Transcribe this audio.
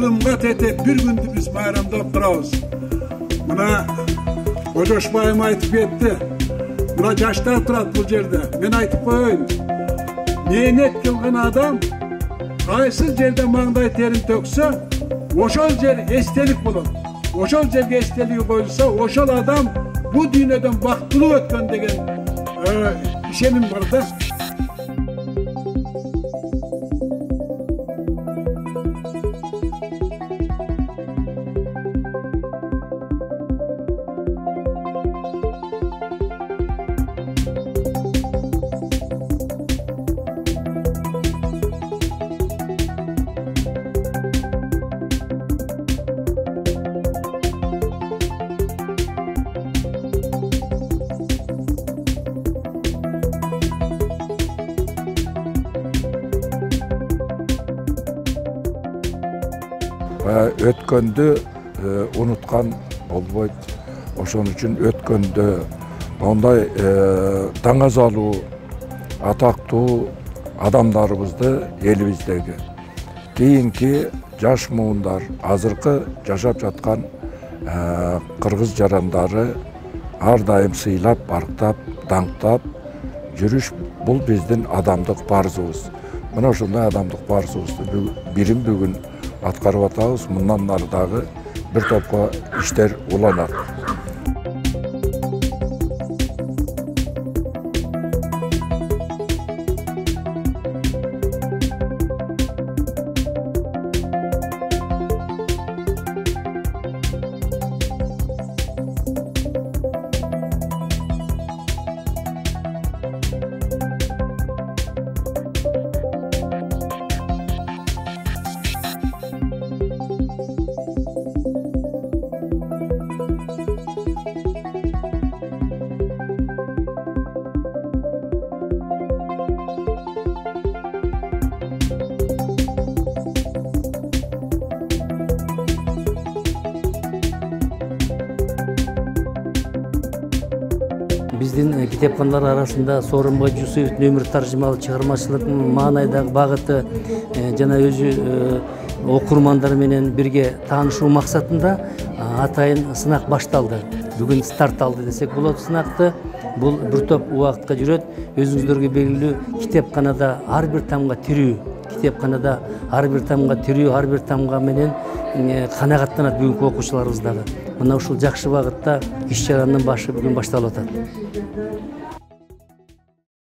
кылымга тетеп bir күндү биз майрамдап турабыз. Мына Ожошбайым айтып кетти. Мына жаштар турат бул жерде. Мен айтып коеюн. Мээнет кылган адам кайсы жерде маңдай терин төксө, ошол жер эстелик болот. Ошол жерге эстелиги коюлса, ошол адам bu dünyadan baktılığı ötken degen işenim var da. Өткөндү унуткан болбойт. Ошон үчүн өткөндө ондай таңазалуу, атактуу адамдарыбызды элибиздеги кийинки жаш муундар, азыркы жашап жаткан кыргыз жарандары ар дайым сыйлап, барктап, даңктап жүрүш бул биздин адамдык парызыбыз. Мына ошондой адамдык парызыбызды бирин бүгүн аткарып атабыз. Мындан ары дагы бир топко иштер уланат. Биздин китепканалар арасында Сооронбай Жусуевдин өмүр таржымалуу чыгармачылык маанайдагы багыты жана өзү окурмандар менен бирге таанышуу максатында атайын сынак башталды. Бүгүн старт алды десек болот сынакты. Бул бир топ убакытка жүрөт. Өзүңүздөргө белгилүү китепканада ар бир тамга тирүү, китепканада ар бир тамга тирүү, ар бир тамга менен канагаттанат бүгүнкү окуучуларыбыз дагы. Мына ушул жакшы багытта иш чаранын башы бүгүн башталып атат.